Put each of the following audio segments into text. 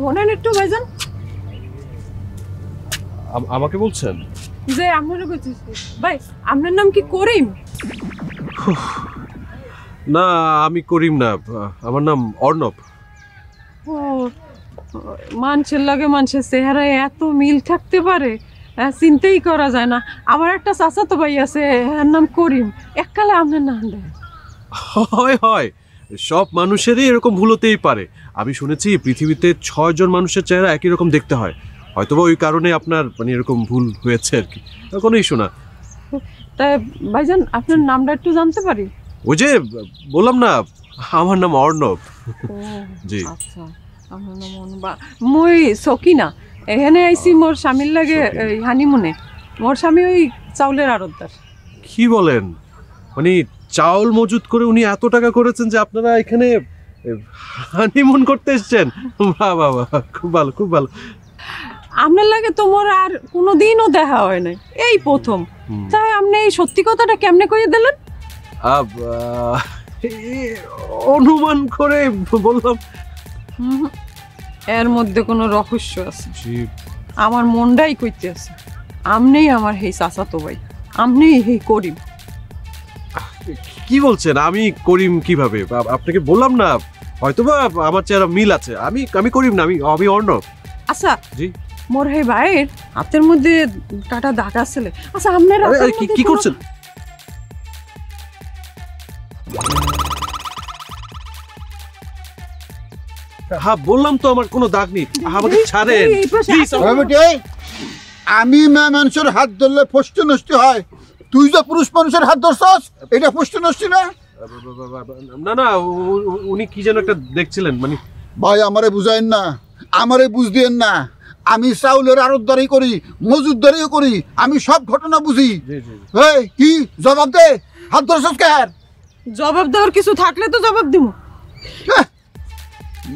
হোনেন একটু ভাইজান। আমাকে বলছেন? যে আপনারও বলতেছি ভাই, আপনার নাম কি করিম? না, আমি করিম না, আমার নাম অর্ণব। ও, মানুষের লাগে মানুষের চেহারায় এত মিল থাকতে পারে, চিন্তাই করা যায় না। আমার একটা চাচাতো ভাই আছে, এর নাম করিম, এককালে আপনার নাম দেয়। হয় হয়, সব মানুষেরই এরকম ভুল হতেই পারে। আমি শুনেছি পৃথিবীতে 6 জন মানুষের চেহারা একই রকম দেখতে হয়, হয়তোবা ওই কারণে আপনার মানে এরকম ভুল হয়েছে আর কি। কোনো ইস্যু না। তাই ভাইজান আপনার নামটা একটু জানতে পারি? ওই যে বললাম না, আমার নাম অর্ণব। জি আচ্ছা, আমার নাম অনুবা, মুই সকিনা। এখানে আইছি মোর স্বামীর লাগে হানিমুনে। মোর স্বামী ওই চাউলের আড়তদার। কি বলেন? মানে চাউল মজুত করে উনি এত টাকা করেছেন যে আপনারা এখানে হানিমুন করতে এসেছেন? বাহ বাহ বাহ, খুব ভালো খুব ভালো। আপনার লাগে তো মোর আর কোনোদিনও দেখা হয় নাই, এই প্রথম। তাই আপনি এই সত্যি কথাটা কেমনে কইয়ে দিলেন? অনুমান করে বললাম। এর মধ্যে কোনো রহস্য আছে? আমার মনটাই কইতে আছে আমনেই আমার হেই চাচাতো ভাই, আমনেই হেই করিম। কি বলছেন? আমি করিম কিভাবে? আপনাকে বললাম না, হয়তোবা আমার চেহারা মিল আছে। আমি করিম না, আমি অর্ণব। আচ্ছা জি, মোর হে ভাইয়ের হাতের মধ্যে কাটা দাগ আছে। আচ্ছা আপনার কি করছেন? হ্যাঁ বললাম তো আমার কোনো দাগ নেই, আমাকে ছাড়েন প্লিজ। আমি মেয়ে মানুষের হাত ধরলে ফষ্ট নষ্ট হয়, তুই যে পুরুষ মানুষের হাত ধরছস, এটা ফষ্ট নষ্ট না? না না, উনি কি যেন একটা দেখছিলেন মানে। ভাই আমারে বুঝাইন না, আমারে বুঝ দিয়েন না। আমি চাউলের আড়তদারি করি, মজুদদারিও করি, আমি সব ঘটনা বুঝি। এই কি জবাব দে, হাত ধরছস কার? জবাব দেওয়ার কিছু থাকলে তো জবাব দিব।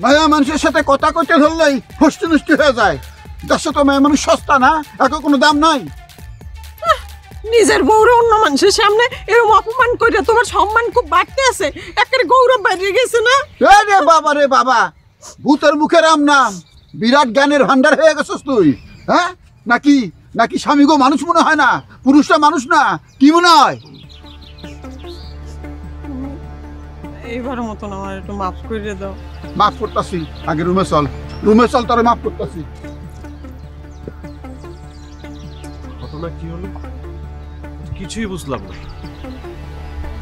মায়া মানুষের সাথে কথা কইতে ধরলেই ফষ্ট নষ্ট হয়ে যায়। দেশে তো মেয়ে মানুষ সস্তা না, এত কোনো দাম নাই। নিজের বউরে অন্য মানুষের সামনে এরকম অপমান করে তোমার সম্মান খুব বাড়তে আছে, একেবারে গৌরব বেরিয়ে গেছে না? রে বাবা রে বাবা, ভূতের মুখে রাম নাম, বিরাট জ্ঞানের ভান্ডার হয়ে গেছিস তুই। হ্যাঁ নাকি নাকি স্বামী গো মানুষ মনে হয় না? পুরুষটা মানুষ না, কি মনে হয়? এইবারের মতন আমার একটু মাফ করে দাও। মাফ করতাছি, আগে রুমে চল, রুমে চল, তোরে মাফ করতাছি। ঘটনা কি হলো কিছুই বুঝলাম না।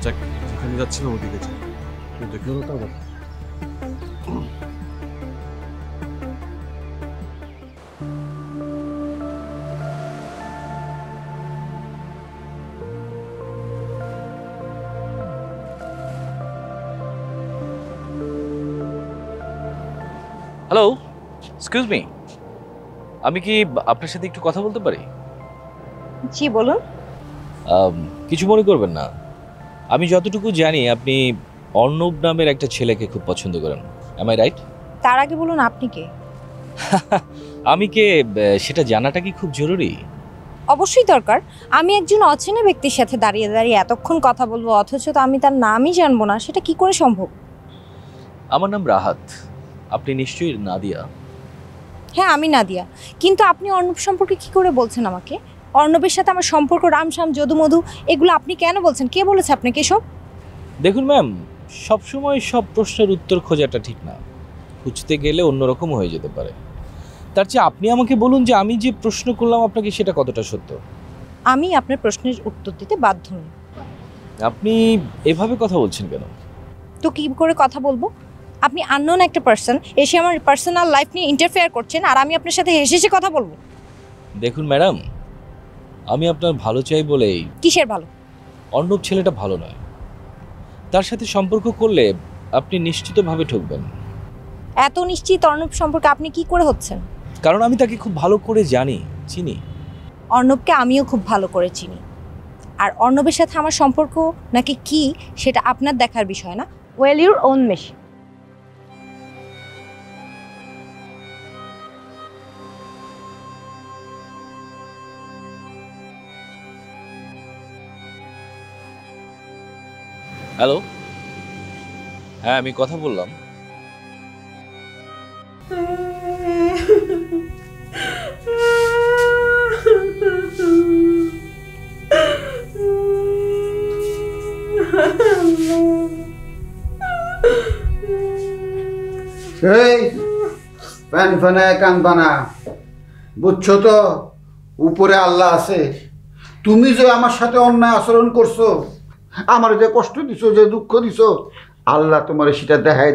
যাক, যেখানে যাচ্ছিলাম ওদিকে যাই, দেখে হলো তো আবার। হ্যালো, এক্সকিউজ মি, আমি কি আপনার সাথে একটু কথা বলতে পারি? জি বলুন। কিছু মনে করবেন না, আমি যতটুকু জানি আপনি অর্ণব নামের একটা ছেলেকে খুব পছন্দ করেন, এম আই রাইট? তার আগে বলুন আপনি কে? আমি কে সেটা জানাটা কি খুব জরুরি? অবশ্যই দরকার। আমি একজন অচেনা ব্যক্তির সাথে দাঁড়িয়ে দাঁড়িয়ে এতক্ষণ কথা বলবো, অথচ তো আমি তার নামই জানবো না, সেটা কি করে সম্ভব? আমার নাম রাহাত, আপনি নিশ্চয়ই নাদিয়া। হ্যাঁ আমি নাদিয়া, কিন্তু আপনি অর্ণব সম্পর্কে কি করে বলছেন আমাকে? অর্ণবের সাথে আমার সম্পর্ক রামশ্যাম যদু মধু, এগুলো আপনি কেন বলছেন? কে বলেছে আপনাকে এসব? দেখুন ম্যাম, সবসময় সব প্রশ্নের উত্তর খোঁজাটা ঠিক না, খুঁজতে গেলে অন্যরকম হয়ে যেতে পারে। তার চেয়ে আপনি আমাকে বলুন যে আমি যে প্রশ্ন করলাম আপনাকে সেটা কতটা সত্য। আমি আপনার প্রশ্নের উত্তর দিতে বাধ্য নই। আপনি এভাবে কথা বলছেন কেন? তো কি করে কথা বলবো? আপনি আননোন একটা পার্সন এসে আমার পার্সোনাল লাইফ নিয়ে ইন্টারফেয়ার করছেন, আর আমি আপনার সাথে হেসে হেসে কথা বলবো? দেখুন ম্যাডাম, আমি আপনার ভালো চাই বলেই। কিসের ভালো? অর্ণব ছেলেটা ভালো নয়, তার সাথে সম্পর্ক করলে আপনি নিশ্চিতভাবে ঠকবেন। এত নিশ্চিত অর্ণব সম্পর্কে আপনি কি করে হচ্ছেন? কারণ আমি তাকে খুব ভালো করে চিনি। অর্ণবকে আমিও খুব ভালো করে চিনি, আর অর্ণবের সাথে আমার সম্পর্ক নাকি কি সেটা আপনার দেখার বিষয় না। Well your own machine. Hello, হ্যাঁ আমি কথা বললাম। এই ফ্যান ফ্যানে কান্দবা না, বুঝছো তো? উপরে আল্লাহ আছে। তুমি যে আমার সাথে অন্যায় আচরণ করছো, আমার যে কষ্ট দিছো, যে দুঃখ দিছো, আল্লাহ তোমার সেটা দেখায়